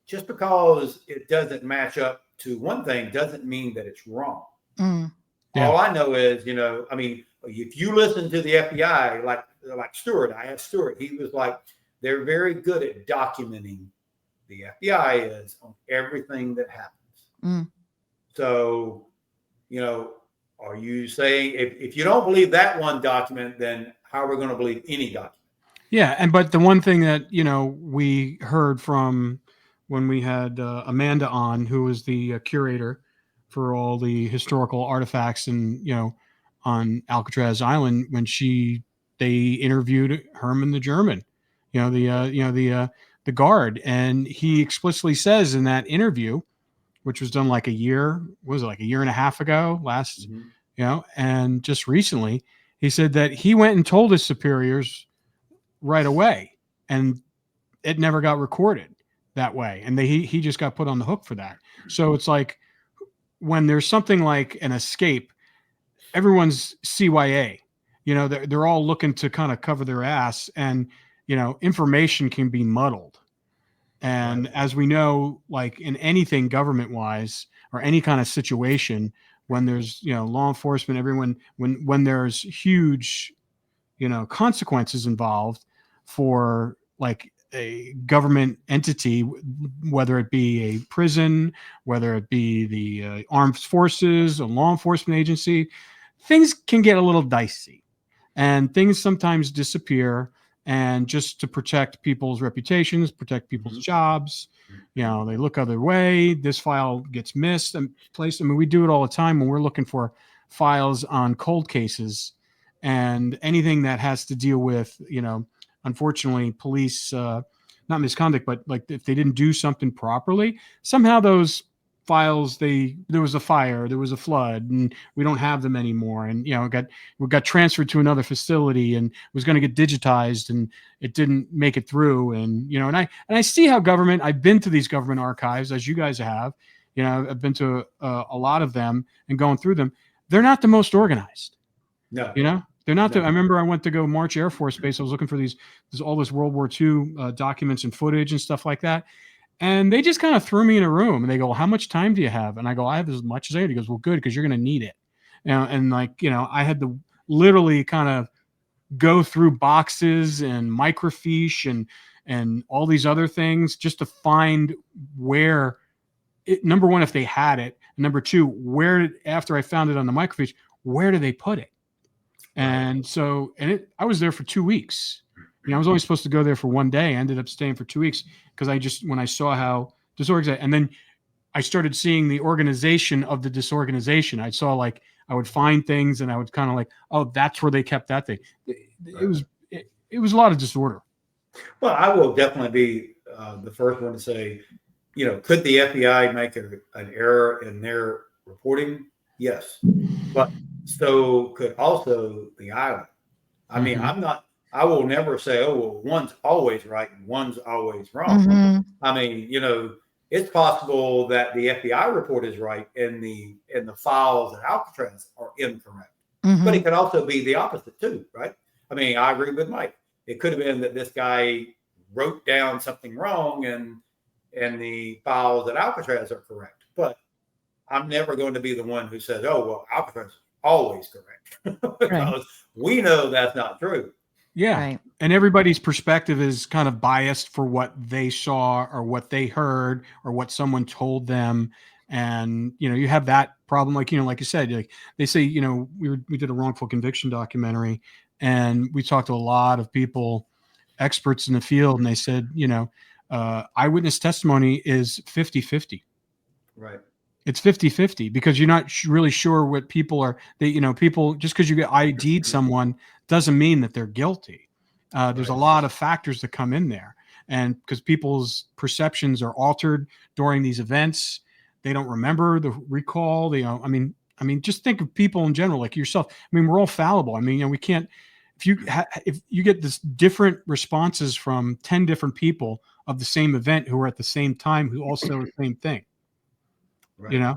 just because it doesn't match up to one thing doesn't mean that it's wrong. Yeah. All I know is, you know, I mean, if you listen to the FBI, like Stewart, I asked Stewart, he was like, they're very good at documenting, the FBI is, on everything that happens. So, you know, are you saying if you don't believe that one document, then how are we going to believe any document? Yeah. But the one thing that, you know, we heard from when we had Amanda on, who was the curator for all the historical artifacts and, you know, on Alcatraz Island, when they interviewed Herman the German, you know, the guard, and he explicitly says in that interview, which was done like a year and a half ago last, you know, and just recently, he said that he went and told his superiors right away, and it never got recorded that way. And he just got put on the hook for that. So it's like, when there's something like an escape, everyone's CYA, you know, they're all looking to kind of cover their ass, and, you know, information can be muddled. And as we know, like in anything government wise or any kind of situation, when there's, you know, law enforcement, everyone, when there's huge, you know, consequences involved for like a government entity, whether it be a prison, whether it be the armed forces, a law enforcement agency, things can get a little dicey, and things sometimes disappear. And just to protect people's reputations, protect people's jobs, you know, they look other way. This file gets missed and placed. I mean, we do it all the time when we're looking for files on cold cases and anything that has to deal with, you know, unfortunately, police, not misconduct, but like if they didn't do something properly, somehow those files, there was a fire, there was a flood, and we don't have them anymore. And, you know, we got transferred to another facility and was going to get digitized, and it didn't make it through. And, you know, and I see how I've been to these government archives, as you guys have, you know, I've been to a lot of them and going through them. They're not the most organized. No, you know, they're not. I remember I went to go March Air Force Base. I was looking for all this World War II documents and footage and stuff like that. And they just kind of threw me in a room and they go, how much time do you have? And I go, I have as much as I need. He goes, well, good, because you're going to need it. You know, and like, you know, I had to literally kind of go through boxes and microfiche and all these other things just to find where number one, if they had it, and number two, where, after I found it on the microfiche, where do they put it? And so, I was there for 2 weeks. You know, I was only supposed to go there for one day. I ended up staying for 2 weeks because when I saw how disorganized, and then I started seeing the organization of the disorganization. I saw, like, I would find things and I would kind of like, oh, that's where they kept that thing. It was a lot of disorder. Well, I will definitely be the first one to say, you know, could the FBI make an error in their reporting? Yes. But so could also the island. I mean, I will never say, oh, well, one's always right and one's always wrong. I mean, you know, it's possible that the FBI report is right and the files at Alcatraz are incorrect. But it could also be the opposite too, right? I mean, I agree with Mike. It could have been that this guy wrote down something wrong and the files at Alcatraz are correct. But I'm never going to be the one who says, oh, well, Alcatraz is always correct. Because we know that's not true. Yeah. Right. And everybody's perspective is kind of biased for what they saw or what they heard or what someone told them. And, you have that problem. Like, like you said, like they say, we did a wrongful conviction documentary and we talked to a lot of people, experts in the field. And they said, eyewitness testimony is 50-50. Right. It's 50-50 because you're not really sure what people are. People, just because you get ID'd someone doesn't mean that they're guilty. There's a lot of factors that come in there. And because people's perceptions are altered during these events, they don't remember the recall. I mean, just think of people in general, like yourself. I mean, we're all fallible. I mean, we can't, if you get this different responses from 10 different people of the same event who are at the same time, who all say the same thing. Right.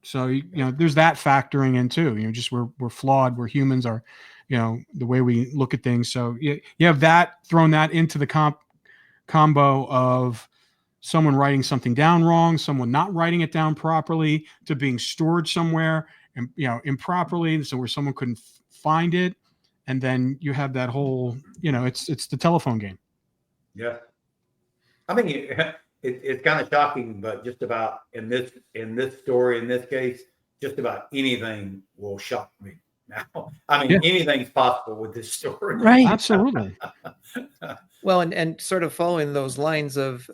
So there's that factoring in too. Just we're flawed. We're humans. Are the way we look at things. So you have that, thrown that into the combo of someone writing something down wrong, someone not writing it down properly, to being stored somewhere and improperly, so where someone couldn't find it, and then you have that whole it's the telephone game. Yeah, I mean. It's kind of shocking, but just about in this story, in this case, just about anything will shock me now. I mean, anything's possible with this story. Right. Absolutely. Well, and sort of following those lines of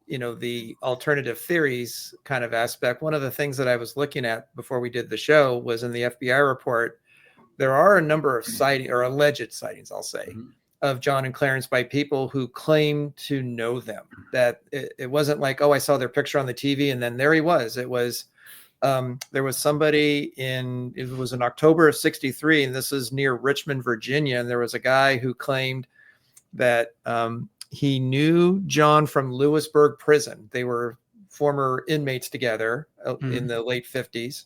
the alternative theories kind of aspect, one of the things that I was looking at before we did the show was in the FBI report, there are a number of sightings, or alleged sightings, I'll say, of John and Clarence by people who claim to know them. That it wasn't like, oh, I saw their picture on the TV and then there he was. It was, there was somebody it was in October of '63, and this is near Richmond, Virginia. And there was a guy who claimed that he knew John from Lewisburg prison. They were former inmates together in the late 50s.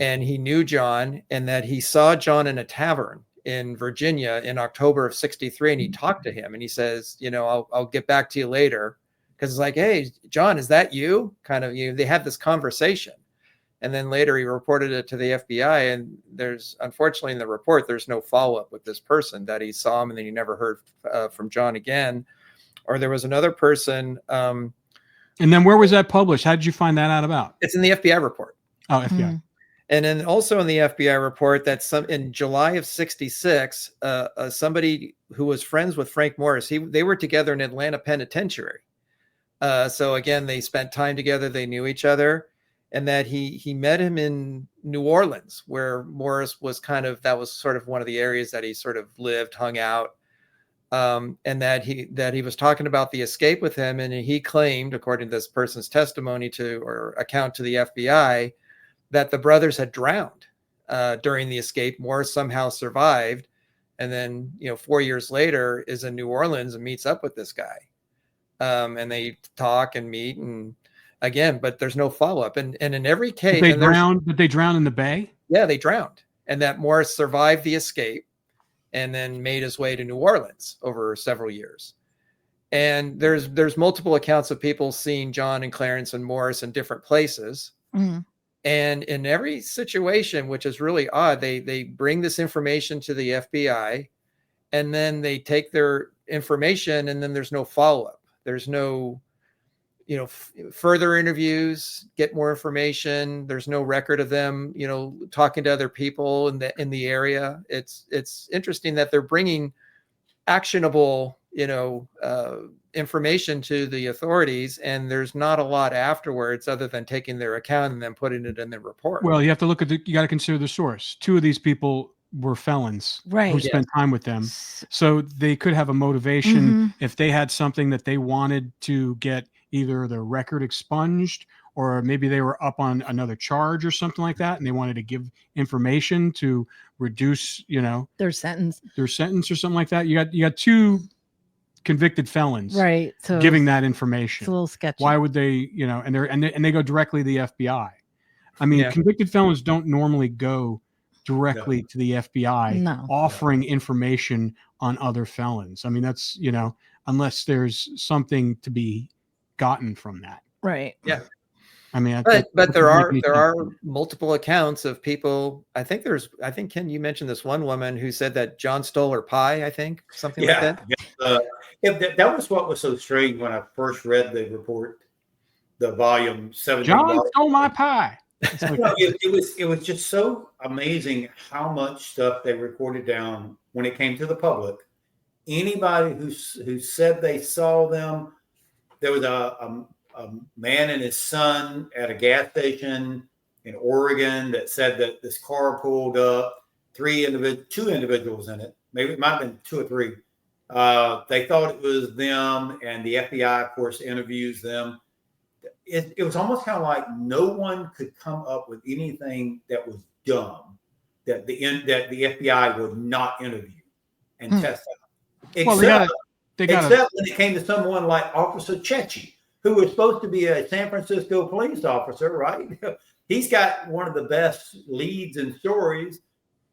And he knew John, and that he saw John in a tavern in Virginia in October of '63, and he talked to him and he says, I'll get back to you later. Cause it's like, hey, John, is that you? Kind of, they had this conversation. And then later he reported it to the FBI, and there's, unfortunately in the report, there's no follow-up with this person, that he saw him and then he never heard from John again. Or there was another person. And then where was that published? How did you find that out about? It's in the FBI report. Oh, FBI. And then also in the FBI report that in July of '66, somebody who was friends with Frank Morris, they were together in Atlanta Penitentiary. So again, they spent time together. They knew each other, and that he met him in New Orleans, where Morris was that was sort of one of the areas that he sort of lived, hung out. And that he was talking about the escape with him. And he claimed, according to this person's testimony or account to the FBI, that the brothers had drowned during the escape. Morris somehow survived, and then 4 years later is in New Orleans and meets up with this guy, and they talk and meet, and again, but there's no follow-up. And in every case, did they drown in the bay? Yeah, they drowned, and that Morris survived the escape and then made his way to New Orleans over several years. And there's multiple accounts of people seeing John and Clarence and Morris in different places. And in every situation, which is really odd, they bring this information to the FBI, and then they take their information, and then there's no follow-up. There's no, further interviews, get more information. There's no record of them, talking to other people in the area. It's interesting that they're bringing actionable, information to the authorities, and there's not a lot afterwards other than taking their account and then putting it in the report. Well, you have to look at you got to consider the source. Two of these people were felons, right, who spent time with them, so they could have a motivation if they had something that they wanted to get either their record expunged, or maybe they were up on another charge or something like that, and they wanted to give information to reduce their sentence or something like that. You got two convicted felons, right? So giving that information, it's a little sketchy. Why would they, and they go directly to the FBI? I mean, convicted felons don't normally go directly to the FBI No. offering information on other felons. I mean, that's, unless there's something to be gotten from that. Right. Yeah. I mean, But that there doesn't make any are sense. multiple accounts of people. I think Ken, you mentioned this one woman who said that John stole her pie. I think something like that. That was what was so strange when I first read the report, the volume 17. John stole my pie. It was just so amazing how much stuff they recorded down when it came to the public. Anybody who said they saw them, there was a man and his son at a gas station in Oregon that said that this car pulled up, two individuals in it. Maybe it might have been two or three. They thought it was them, and the FBI, of course, interviews them. It was almost kind of like no one could come up with anything that was dumb that the FBI would not interview and test out. Except when it came to someone like Officer Chechi, who was supposed to be a San Francisco police officer, right? He's got one of the best leads and stories,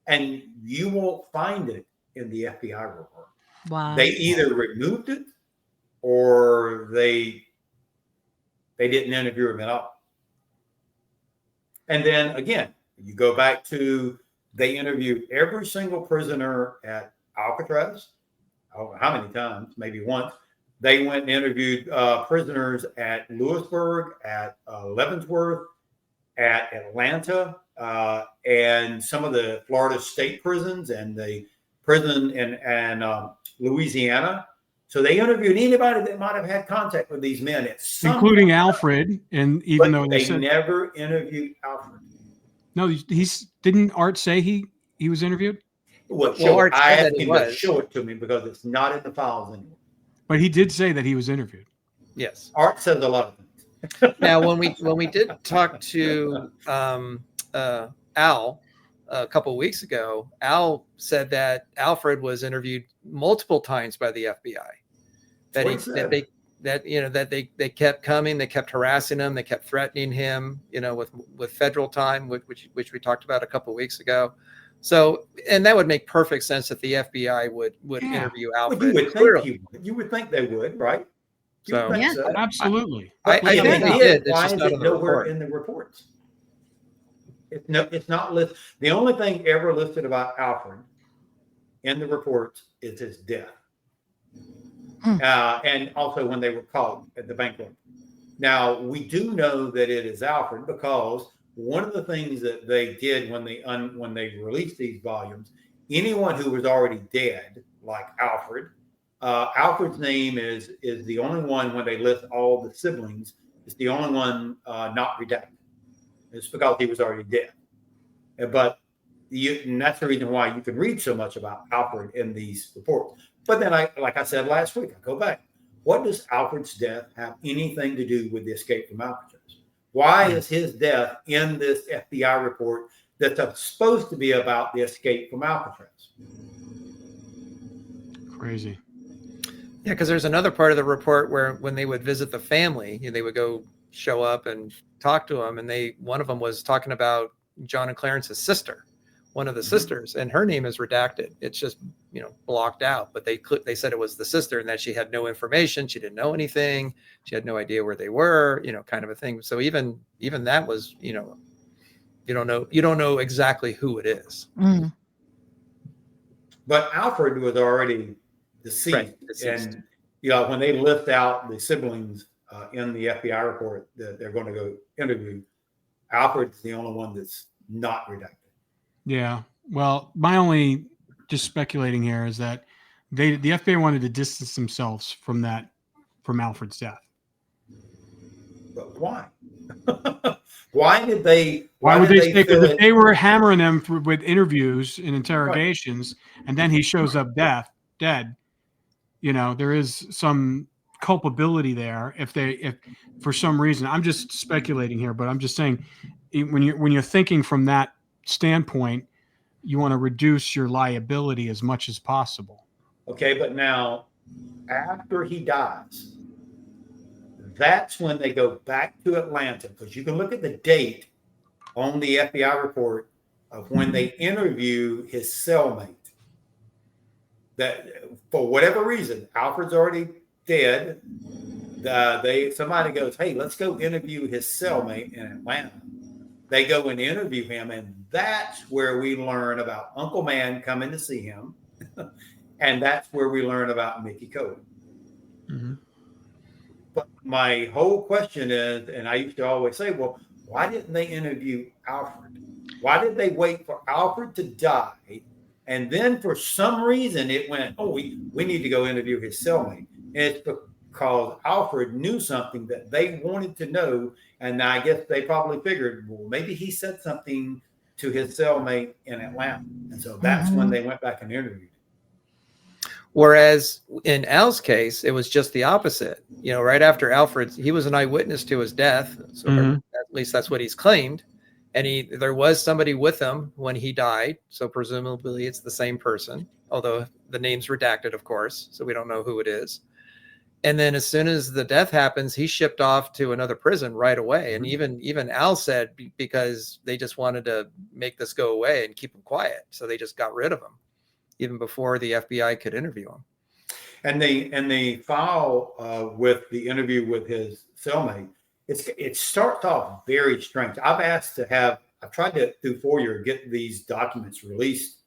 and you won't find it in the FBI report. Wow. They either removed it or they didn't interview him at all. And then again, you go back to, they interviewed every single prisoner at Alcatraz. I don't know how many times, maybe once. They went and interviewed prisoners at Lewisburg, at Leavenworth, at Atlanta, and some of the Florida state prisons and the prison in Louisiana. So they interviewed anybody that might have had contact with these men, including Alfred. And even though they never interviewed Alfred. No, didn't Art say he was interviewed? I asked him to show it to me because it's not in the files anymore. But he did say that he was interviewed. Yes. Art says a lot of things. Now, when we did talk to Al a couple of weeks ago, Al said that Alfred was interviewed multiple times by the FBI. That they kept coming, they kept harassing him, they kept threatening him, with federal time, which we talked about a couple of weeks ago. So, and that would make perfect sense that the FBI would interview Alfred. You would think they would, right? So, absolutely. I think they did. It's just not nowhere in the reports. It's not listed. The only thing ever listed about Alfred in the reports is his death. And also when they were caught at the bank robbery. Now, we do know that it is Alfred because one of the things that they did when they released these volumes, anyone who was already dead, like Alfred, Alfred's name is the only one when they list all the siblings, it's the only one not redacted. It's because he was already dead. And that's the reason why you can read so much about Alfred in these reports. But then, like I said last week, I go back. What does Alfred's death have anything to do with the escape from Alcatraz? Why is his death in this FBI report that's supposed to be about the escape from Alcatraz? Crazy. Yeah, because there's another part of the report where when they would visit the family, they would go show up and talk to them, and one of them was talking about John and Clarence's sister, one of the sisters, and her name is redacted. It's just blocked out. But they said it was the sister and that she had no information. She didn't know anything. She had no idea where they were. Kind of a thing. So even that was you don't know exactly who it is. Mm. But Alfred was already deceased. Right, deceased. And when they list out the siblings in the FBI report that they're going to go interview, Alfred's the only one that's not redacted. Yeah. Well, my only just speculating here is that the FBI wanted to distance themselves from Alfred's death. But why? Why would they say? Because if they were hammering them with interviews and interrogations, right, and then he shows up dead, there is some culpability there. If for some reason, I'm just speculating here, but I'm just saying, when you're thinking from that standpoint, you want to reduce your liability as much as possible. Okay, but now after he dies, that's when they go back to Atlanta, because you can look at the date on the FBI report of when they interview his cellmate. That for whatever reason, Alfred's already dead. Somebody goes, hey, let's go interview his cellmate in Atlanta. They go and interview him, and that's where we learn about Uncle Man coming to see him, and that's where we learn about Mickey Cody. Mm-hmm. But my whole question is, and I used to always say, well, why didn't they interview Alfred? Why did they wait for Alfred to die? And then for some reason it went, oh, we need to go interview his cellmate. And it's because Alfred knew something that they wanted to know. And I guess they probably figured, well, maybe he said something to his cellmate in Atlanta. And so that's when they went back and interviewed him. Whereas in Al's case, it was just the opposite. You know, right after Alfred, he was an eyewitness to his death. So at least that's what he's claimed. And there was somebody with him when he died. So presumably it's the same person, although the name's redacted, of course. So we don't know who it is. And then as soon as the death happens, he's shipped off to another prison right away. And even Al said because they just wanted to make this go away and keep him quiet. So they just got rid of him even before the FBI could interview him. And they file with the interview with his cellmate. It starts off very strange. I've tried to through FOIA get these documents released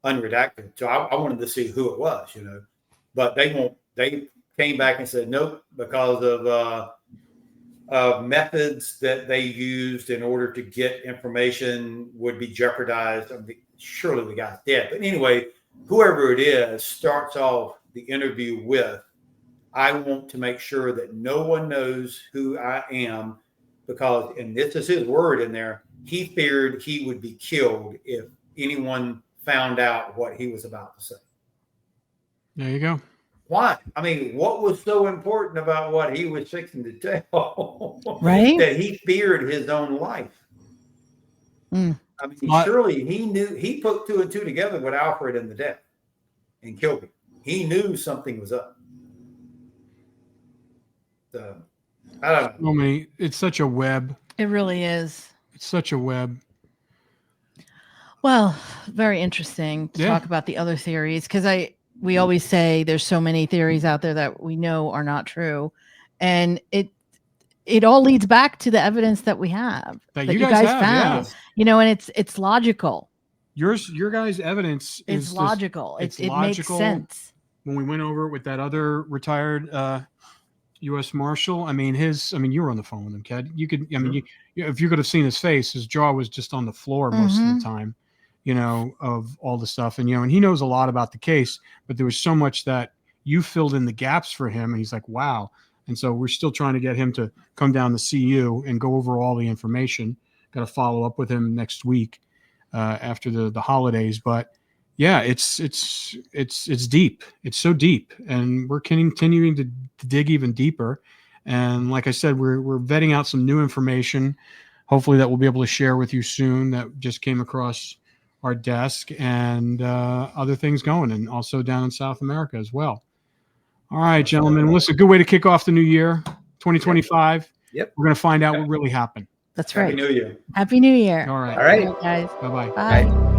unredacted. So I wanted to see who it was, you know, but they won't. They came back and said nope because of methods that they used in order to get information would be jeopardized. I mean, surely the guy's dead, but anyway, whoever it is starts off the interview with, I want to make sure that no one knows who I am because, and this is his word in there, he feared he would be killed if anyone found out what he was about to say. There you go. Why? I mean, what was so important about what he was fixing to tell? Right? That he feared his own life. I mean, surely he knew, he put two and two together with Alfred and the death and killed him. He knew something was up. So, I don't know. It's such a web. It really is. It's such a web. Well, very interesting to talk about the other theories because we always say there's so many theories out there that we know are not true, and it all leads back to the evidence that we have that you guys found. Yeah. You know, and it's logical. Your guys' evidence is logical. It makes sense. When we went over it with that other retired U.S. Marshal, you were on the phone with him, Ked. You could, if you could have seen his face, his jaw was just on the floor most of the time, you know, of all the stuff. And, you know, and he knows a lot about the case, but there was so much that you filled in the gaps for him. And he's like, wow. And so we're still trying to get him to come down to see you and go over all the information. Got to follow up with him next week after the holidays. But yeah, it's deep. It's so deep, and we're continuing to dig even deeper. And like I said, we're vetting out some new information. Hopefully that we'll be able to share with you soon. That just came across our desk, and other things going, and also down in South America as well. All right, gentlemen. Listen, a good way to kick off the new year, 2025. Yep. We're going to find out what really happened. That's right. Happy New Year. Happy New Year. All right. All right. All right, guys. Bye-bye. Bye. Bye.